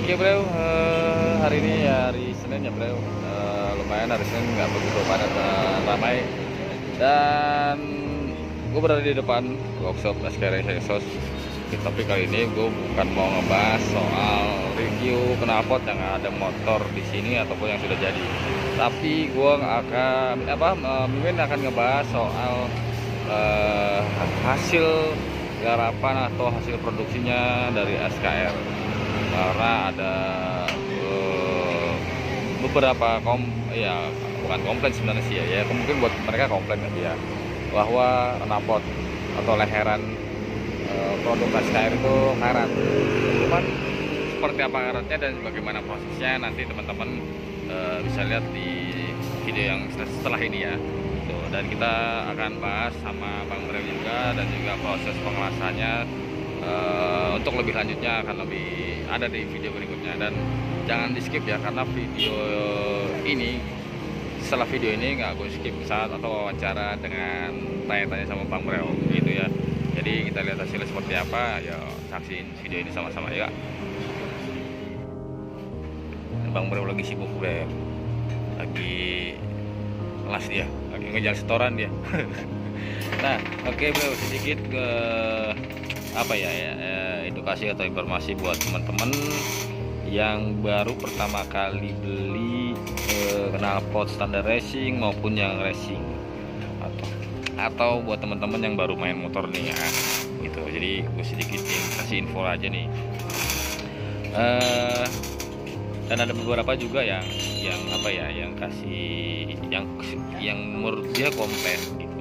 Oke bro, hari ini ya hari Senin ya bro. Lumayan hari Senin nggak begitu padat dan ramai. Dan gue berada di depan workshop SK Racing Exhaust. Tapi kali ini gue bukan mau ngebahas soal review knalpot yang ada motor di sini ataupun yang sudah jadi. Tapi gue Mimin akan ngebahas soal hasil garapan atau hasil produksinya dari SKR. Karena ada beberapa bukan komplain sebenarnya sih ya mungkin buat mereka komplain ya bahwa knalpot atau leheran produk SKR itu karat. Cuman seperti apa karatnya dan bagaimana prosesnya nanti teman-teman bisa lihat di video yang setelah ini ya. Dan kita akan bahas sama Bang Brew juga, dan juga proses pengelasannya untuk lebih lanjutnya akan lebih ada di video berikutnya. Dan jangan di skip ya, karena setelah video ini nggak gue skip saat atau wawancara dengan tanya-tanya sama Bang Brew gitu ya. Jadi kita lihat hasilnya seperti apa ya, saksiin video ini sama-sama ya. Bang Brew lagi sibuk Brew, lagi kelas dia, lagi ngejar setoran dia. Nah oke bro, sedikit ke edukasi atau informasi buat teman-teman yang baru pertama kali beli knalpot standar racing maupun yang racing, atau buat teman-teman yang baru main motor nih ya gitu. Jadi gue sedikit kasih info aja nih. Dan ada beberapa juga yang menurut dia komplain gitu.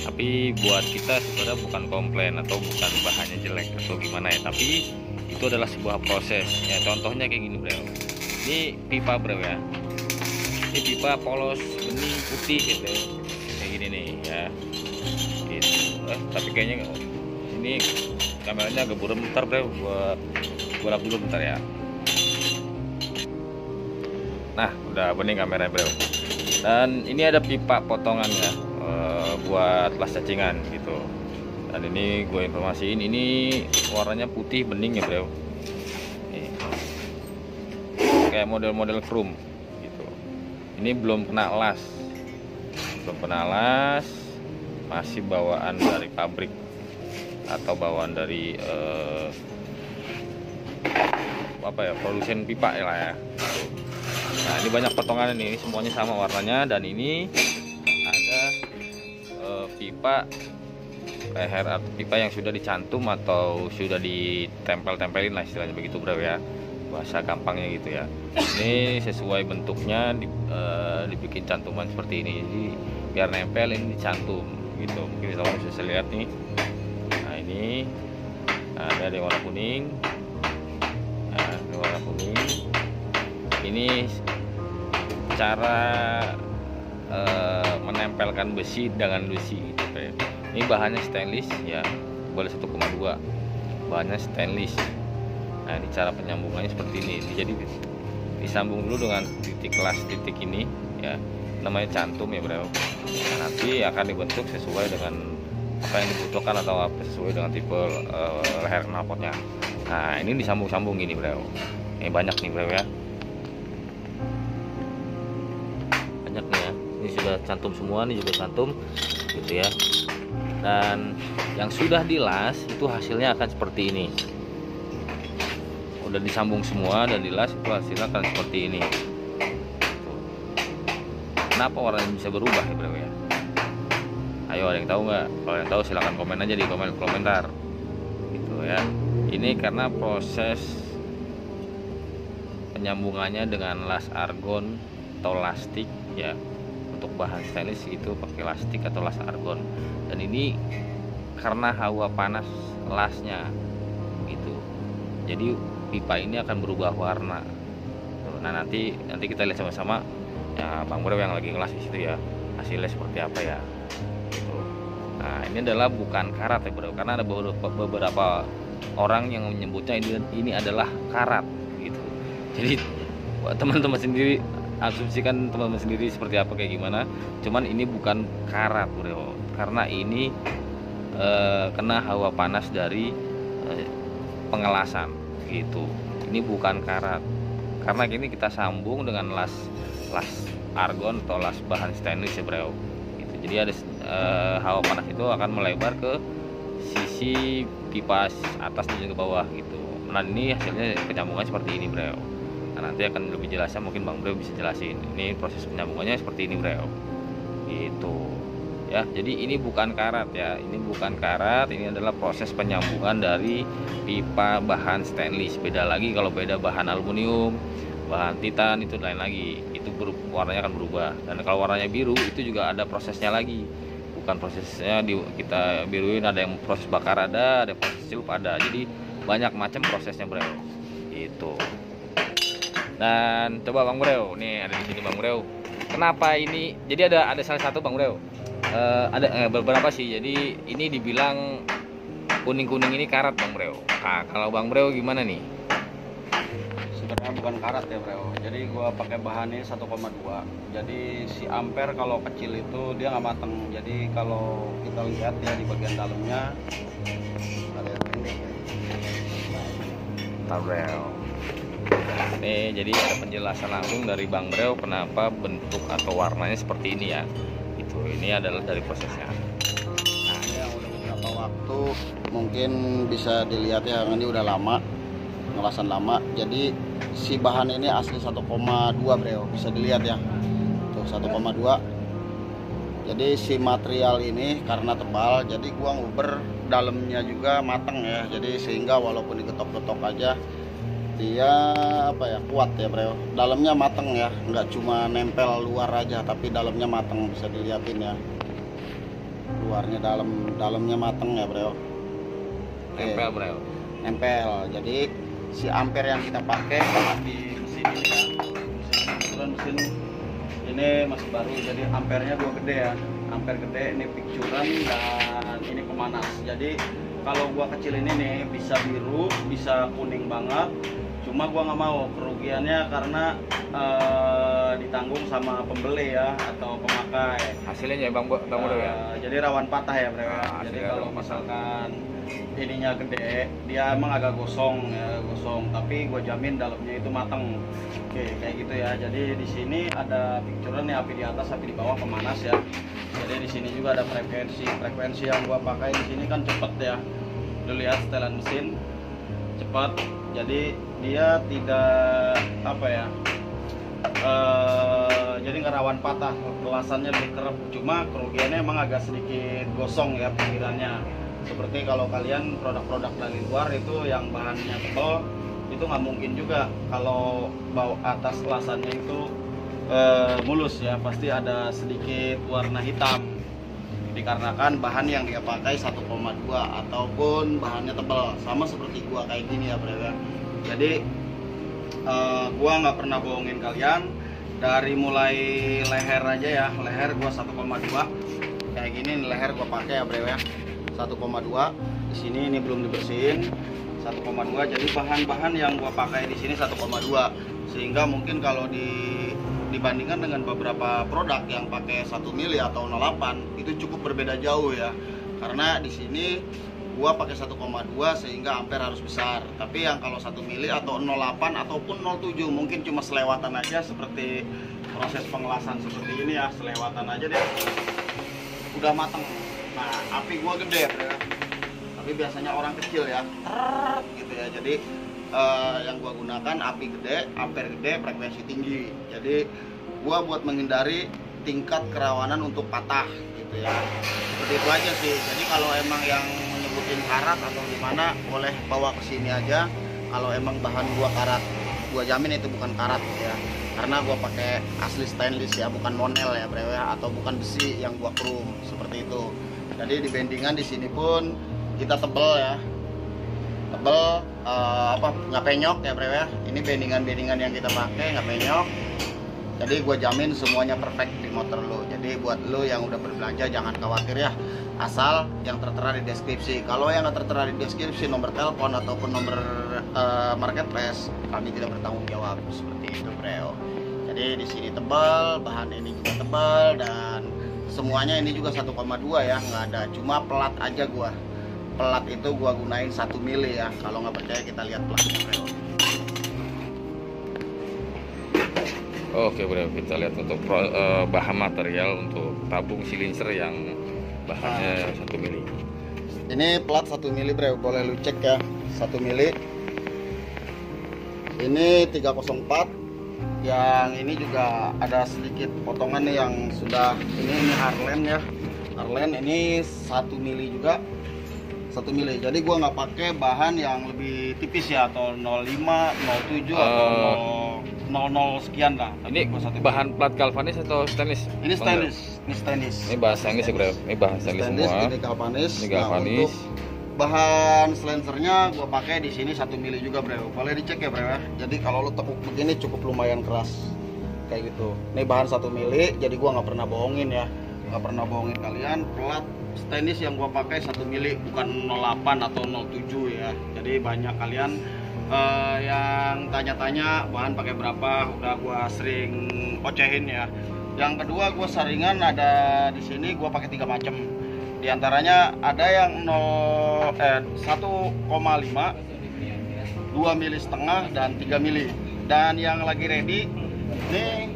Tapi buat kita sebenarnya bukan komplain atau bukan bahannya jelek atau gimana ya, tapi itu adalah sebuah proses ya. Contohnya kayak gini bro, ini pipa bro ya, ini pipa polos bening putih gitu kayak gini nih ya gitu. Tapi kayaknya ini kameranya agak buram, bentar bro, gua lap dulu bentar ya. Nah udah bening kameranya bro. Dan ini ada pipa potongan ya, buat las cacingan gitu. Dan ini gue informasiin, ini warnanya putih bening ya bro. Nih, kayak model-model chrome gitu. Ini belum kena las, masih bawaan dari pabrik atau bawaan dari produsen pipa ya lah ya. Nah ini banyak potongan ini semuanya sama warnanya. Dan ini ada pipa leher atau pipa yang sudah dicantum atau sudah ditempel-tempelin lah istilahnya begitu bro ya, bahasa gampangnya gitu ya. Ini sesuai bentuknya dibikin cantuman seperti ini, jadi biar nempel ini dicantum gitu. Mungkin teman-teman bisa lihat nih. Nah ini ada di warna kuning. Nah di warna kuning ini cara menempelkan besi dengan besi gitu kayak. Ini bahannya stainless ya, boleh 1,2, bahannya stainless. Nah ini cara penyambungannya seperti ini. Jadi disambung dulu dengan titik ini ya, namanya cantum ya bro. Nah, nanti akan dibentuk sesuai dengan apa yang dibutuhkan atau sesuai dengan tipe leher knalpotnya. Nah ini disambung-sambung gini bro. Ini banyak nih bro ya, banyak nih ya. Ini sudah cantum semua, ini juga cantum gitu ya. Dan yang sudah dilas itu hasilnya akan seperti ini. Udah disambung semua dan dilas, itu hasilnya akan seperti ini. Kenapa warnanya bisa berubah ya bro ya? Ayo ada yang tahu nggak? Kalau yang tahu silahkan komen aja di komentar gitu ya. Ini karena proses penyambungannya dengan las argon atau lastik ya. Untuk bahan stainless itu pakai lastik atau las argon. Dan ini karena hawa panas lasnya gitu, jadi pipa ini akan berubah warna. Nah nanti kita lihat sama-sama ya, Bang Brew yang lagi ngelas di situ ya, hasilnya seperti apa ya gitu. Nah ini adalah bukan karat ya bro, karena ada beberapa orang yang menyebutnya ini adalah karat gitu. Jadi teman-teman sendiri asumsikan teman-teman sendiri seperti apa kayak gimana. Cuman ini bukan karat bro, karena ini kena hawa panas dari pengelasan gitu. ini bukan karat. Karena gini kita sambung dengan las argon atau las bahan stainless ya bro. Gitu. Jadi ada hawa panas itu akan melebar ke sisi pipa atas dan juga bawah gitu. Nah ini hasilnya penyambungan seperti ini bro. Nah, nanti akan lebih jelasnya mungkin Bang Bro bisa jelasin. Ini proses penyambungannya seperti ini bro. Gitu. Ya, jadi ini bukan karat ya. Ini bukan karat, ini adalah proses penyambungan dari pipa bahan stainless. Beda lagi kalau beda bahan aluminium, bahan titan itu lain lagi. Itu warnanya akan berubah. Dan kalau warnanya biru itu juga ada prosesnya lagi. Bukan prosesnya kita biruin, ada yang proses bakar ada yang proses celup ada. Jadi banyak macam prosesnya bro. Gitu. Dan coba Bang Bro, nih ada di sini Bang Bro. Kenapa ini? Jadi ada salah satu Bang Bro. Ada beberapa sih. Jadi ini dibilang kuning-kuning ini karat Bang Bro. Nah, kalau Bang Bro gimana nih? Sebenarnya bukan karat ya bro. Jadi gua pakai bahan ini 1,2. Jadi si ampere kalau kecil itu dia nggak mateng. Jadi kalau kita lihat ya di bagian dalamnya ada yang pendek. Bro. Nih, jadi ada penjelasan langsung dari Bang Bro kenapa bentuk atau warnanya seperti ini ya. Itu ini adalah dari prosesnya. Nah, ini yang udah beberapa waktu mungkin bisa dilihat ya, ini udah lama, ngelasan lama. Jadi si bahan ini asli 1,2 bro, bisa dilihat ya. Tuh 1,2. Jadi si material ini karena tebal, jadi gua nguber dalamnya juga mateng ya. Jadi sehingga walaupun diketok-ketok aja dia apa ya, kuat ya bro. Dalamnya mateng ya, nggak cuma nempel luar aja tapi dalamnya mateng, bisa dilihatin ya. Luarnya dalamnya mateng ya bro. Nempel bro. Nempel. Jadi si ampere yang kita pakai di mesin ini ya, mesin ini masih baru, jadi ampernya gua gede ya. Ampere gede, ini picturan dan ini pemanas. Jadi kalau gua kecil ini nih bisa biru, bisa kuning banget. Cuma gua nggak mau kerugiannya karena ditanggung sama pembeli ya atau pemakai. Hasilnya ya Bang Bro ya. Jadi rawan patah ya bro. Jadi kalau rawan misalkan ininya gede, dia emang agak gosong ya, tapi gue jamin dalamnya itu mateng. Oke, kayak gitu ya. Jadi di sini ada picturean nih, api di atas, api di bawah, pemanas ya. Jadi di sini juga ada frekuensi yang gue pakai di sini kan cepet ya. Lu lihat setelan mesin cepat, jadi dia tidak apa ya, jadi nggak rawan patah, kelasannya lebih kerap. Cuma kerugiannya emang agak sedikit gosong ya pinggirannya. Seperti kalau kalian produk-produk dari luar itu yang bahannya tebal, itu nggak mungkin juga kalau bawah atas kelasannya itu mulus ya, pasti ada sedikit warna hitam. Dikarenakan bahan yang dia pakai 1,2 ataupun bahannya tebal, sama seperti gua kayak gini ya bro ya. Jadi gua nggak pernah bohongin kalian, dari mulai leher aja ya, leher gua 1,2 kayak gini. Leher gua pakai ya bro ya 1,2. Di sini ini belum dibersihin, 1,2. Jadi bahan-bahan yang gua pakai di sini 1,2, sehingga mungkin kalau dibandingkan dengan beberapa produk yang pakai 1 mili atau 0,8 itu cukup berbeda jauh ya. Karena di sini gua pakai 1,2 sehingga ampere harus besar. Tapi yang kalau 1 mili atau 0,8 ataupun 0,7 mungkin cuma selewatan aja, seperti proses pengelasan seperti ini ya, selewatan aja deh udah mateng. Nah, api gua gede bro. Tapi biasanya orang kecil ya, gitu ya. Jadi yang gua gunakan api gede, ampere gede, frekuensi tinggi. Jadi gua buat menghindari tingkat kerawanan untuk patah gitu ya. Seperti itu aja sih. Jadi kalau emang yang menyebutin karat atau gimana, boleh bawa ke sini aja. Kalau emang bahan gua karat, gua jamin itu bukan karat ya. Karena gua pakai asli stainless ya, bukan monel ya bro ya, atau bukan besi yang gua chrome seperti itu. Jadi di bendingan di sini pun kita tebel ya, tebel nggak penyok ya bro ya. Ini bendingan yang kita pakai nggak penyok. Jadi gue jamin semuanya perfect di motor lo. Jadi buat lo yang udah berbelanja jangan khawatir ya, asal yang tertera di deskripsi. Kalau yang nggak tertera di deskripsi, nomor telepon ataupun nomor marketplace, kami tidak bertanggung jawab. Seperti itu bro. Jadi di sini tebal, bahan ini juga tebal, dan semuanya ini juga 1,2 ya, nggak ada, cuma pelat aja gua pelat itu gua gunain 1 mili ya. Kalau nggak percaya kita lihat pelatnya bro. Oke bro, kita lihat untuk bahan material untuk tabung silinser yang bahannya 1 mili. Ini plat 1 mili bro, boleh lu cek ya, 1 mili. Ini 304. Yang ini juga ada sedikit potongan nih yang sudah ini Harlan ya. Harlan ini 1 mili juga. 1 mili. Jadi gua nggak pakai bahan yang lebih tipis ya, atau 05, 07 atau 00 sekian lah. Ini bahan plat galvanis atau stainless? Ini stainless. Ini stainless. Ini bahan stainless ya bro. Ini bahan stainless semua. Ini galvanis. Ini galvanis. Nah, untuk bahan silencernya gua pakai di sini 1 mili juga bro. Boleh dicek ya bro ya. Jadi kalau lu tekuk begini cukup lumayan keras kayak gitu. Ini bahan 1 mili. Jadi gua nggak pernah bohongin ya. Nggak pernah bohongin kalian. Plat stainless yang gua pakai 1 mili, bukan 08 atau 07 ya. Jadi banyak kalian yang tanya-tanya bahan pakai berapa, udah gua sering ocehin ya. Yang kedua gua saringan ada di sini gua pakai 3 macam. Di antaranya ada yang 1,5, 2 mili setengah dan 3 mili. Dan yang lagi ready ini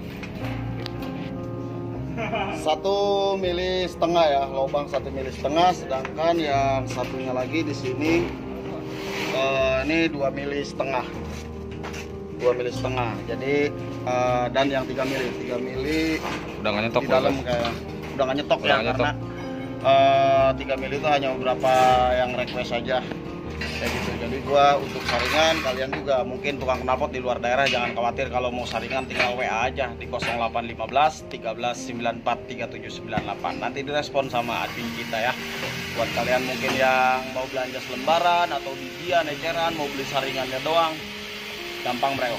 1 mili setengah ya, lubang 1 mili setengah. Sedangkan yang satunya lagi di sini ini 2 mili setengah. 2 mili setengah. Jadi dan yang 3 mili Udah nggak nyetok di dalam bro. kayak udah nggak nyetok Udah ya, nggak karena 3 mili itu hanya beberapa yang request saja kayak gitu. Jadi gua untuk saringan, kalian juga mungkin tukang knalpot di luar daerah jangan khawatir, kalau mau saringan tinggal WA aja di 0815 1394 3798. Nanti direspon sama admin kita ya. Buat kalian mungkin yang mau belanja selembaran atau didian, eceran, mau beli saringannya doang, gampang bro.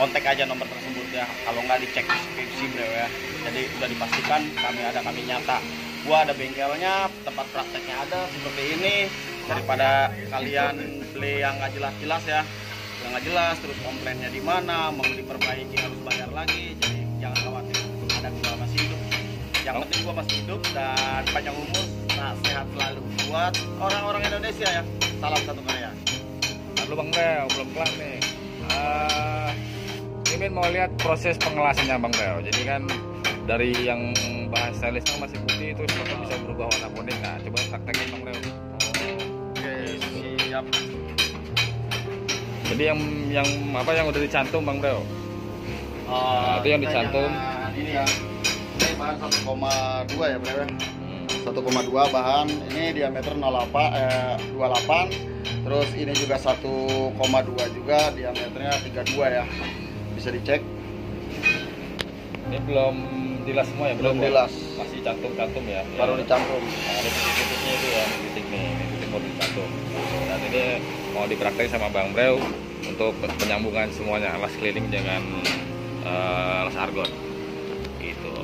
Kontak aja nomor tersebut ya. Kalau nggak dicek deskripsi bro ya. Jadi udah dipastikan kami nyata. Gua ada bengkelnya, tempat prakteknya ada seperti ini. Daripada kalian beli yang nggak jelas-jelas ya, yang nggak jelas terus komplainnya di mana, mau diperbaiki harus bayar lagi. Jadi jangan khawatir, ada gua masih hidup. Yang penting gua masih hidup dan panjang umur, nah, sehat selalu. Buat orang-orang Indonesia ya, salam satu karya. Lalu Bang Bel, belum kelar nih. Mimin mau lihat proses pengelasannya Bang Bel. Jadi kan dari yang bahan stainless kan masih putih, terus bisa berubah warna kuning. Nah, coba praktekin Bang Bel. Oke, siap. Jadi yang apa yang udah dicantum Bang Bel? Nah, itu yang dicantum. Ini ya, ini bahan 1,2 ya bro. 1,2 bahan, ini diameter 28, terus ini juga 1,2 juga, diameternya 32 ya, bisa dicek. Ini belum dilas semua ya? Belum dilas, masih cantum-cantum ya? baru dicantum. Nah, ada titik-titiknya itu ya, titik nih, ini titik baru dicantum. Dan ini mau dipraktekin sama Bang Breu untuk penyambungan semuanya, las keliling dengan las argon gitu.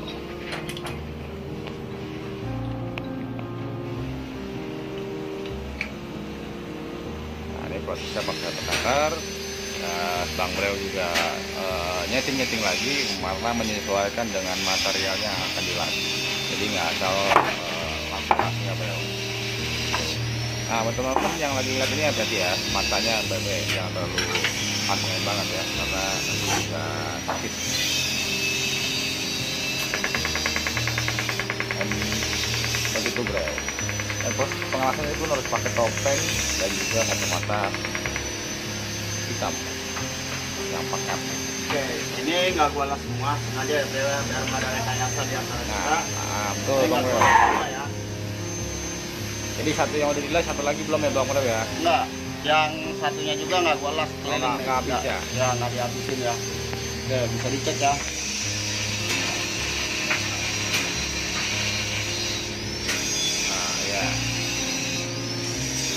Nah, ini prosesnya pakai takar. Bang Breu juga nyeting-nyeting lagi karena menyesuaikan dengan materialnya yang akan dilas. Jadi nggak asal langsung nggak Breu. Nah, teman-teman yang lagi lihat ini berarti ya matanya baik-baik, jangan terlalu pantengin banget ya, karena nanti bisa sakit. Dan begitu Breu. Dan proses pengelasan itu harus pakai topeng dan juga kacamata hitam yang pakai. Oke, ini nggak gua las semua, sengaja ya bro, biar nggak ada rekayasa di antara kita. Nah, betul Ini Bang nggak Breu. gua las semua ya. Jadi satu yang udah dilas, satu lagi belum ya Bang Breu ya? Enggak, yang satunya juga nggak gua las. Nggak habis ya? Ya nggak dihabisin ya. Oke, bisa dicek ya. Nah ya.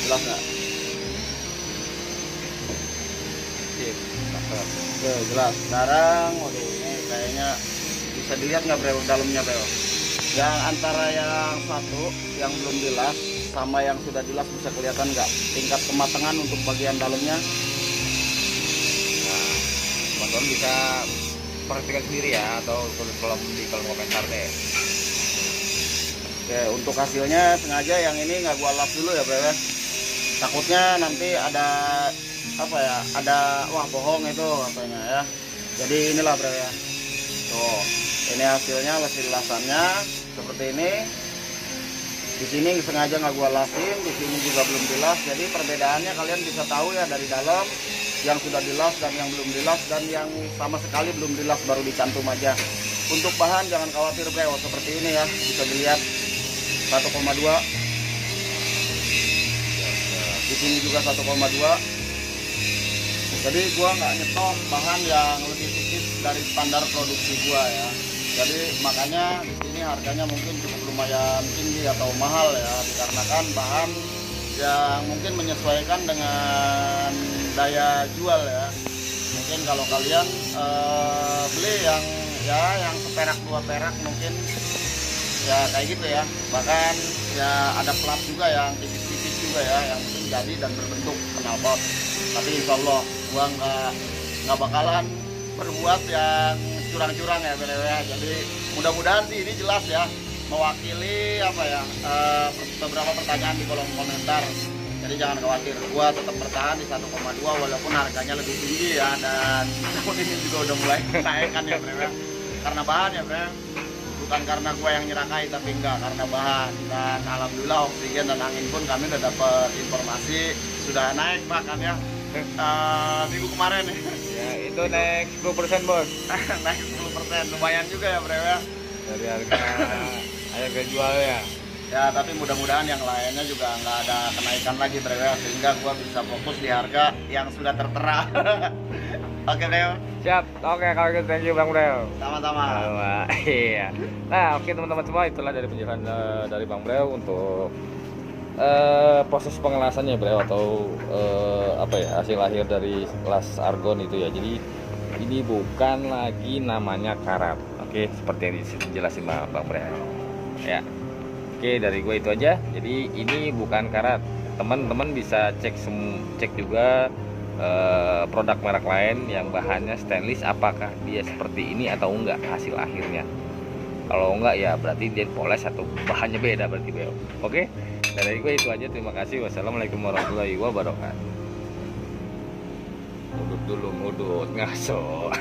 Jelas nggak? Sip, cakep. Oke, jelas. Sekarang, waduh, ini kayaknya bisa dilihat nggak bro dalamnya bro? Yang antara yang satu yang belum dilas sama yang sudah dilas bisa kelihatan nggak tingkat kematangan untuk bagian dalamnya? Nah, teman-teman bisa perhatikan sendiri ya, atau tulis kolom di kolom komentar deh. Oke, untuk hasilnya sengaja yang ini nggak gua las dulu ya bro ya. Takutnya nanti ada apa ya, ada wah bohong itu katanya ya. Jadi inilah bro ya. Tuh, ini hasilnya hasil lasannya seperti ini. Di sini sengaja nggak gua lasin, di sini juga belum dilas. Jadi perbedaannya kalian bisa tahu ya dari dalam yang sudah dilas dan yang belum dilas, dan yang sama sekali belum dilas baru dicantum aja. Untuk bahan jangan khawatir bro, seperti ini ya, bisa dilihat 1,2. Di sini juga 1,2. Jadi gua nggak nyetok bahan yang lebih tipis dari standar produksi gua ya. Jadi makanya di sini harganya mungkin cukup lumayan tinggi atau mahal ya, dikarenakan bahan yang mungkin menyesuaikan dengan daya jual ya. Mungkin kalau kalian beli yang ya yang seperak 2 perak mungkin ya kayak gitu ya, bahkan ya ada plat juga yang tipis-tipis juga ya, yang penting jadi dan berbentuk knalpot. Tapi insya Allah gua nggak bakalan berbuat yang curang-curang ya btw ya. Jadi mudah-mudahan sih ini jelas ya, mewakili apa ya beberapa pertanyaan di kolom komentar. Jadi jangan khawatir, gua tetap bertahan di 1,2 walaupun harganya lebih tinggi ya, dan tahun ini juga udah mulai naikkan ya btw ya. Karena bahan ya bro, bukan karena gue yang nyerakai, tapi enggak, karena bahan. Dan alhamdulillah oksigen dan angin pun kami udah dapat informasi sudah naik bahkan ya minggu kemarin Ya itu naik 10% bos. naik 10%, lumayan juga ya bro ya. Dari harga jualnya. Ya tapi mudah-mudahan yang lainnya juga nggak ada kenaikan lagi bro ya, sehingga gue bisa fokus di harga yang sudah tertera. Oke bro. Siap, oke kalau gitu thank you Bang Breo. Sama-sama. Iya. Nah oke teman-teman semua, itulah dari penjelasan dari Bang Breo untuk proses pengelasannya Breo, atau apa ya, hasil akhir dari las argon itu ya. Jadi ini bukan lagi namanya karat, oke, seperti yang dijelasin Bang Breo ya. Oke, dari gue itu aja. Jadi ini bukan karat, teman-teman bisa cek juga produk merek lain yang bahannya stainless, apakah dia seperti ini atau enggak hasil akhirnya. Kalau enggak ya berarti dia poles atau bahannya beda berarti Beo. Oke, dari gue itu aja, terima kasih. Wassalamualaikum warahmatullahi wabarakatuh. Duduk dulu, ngudut ngaso.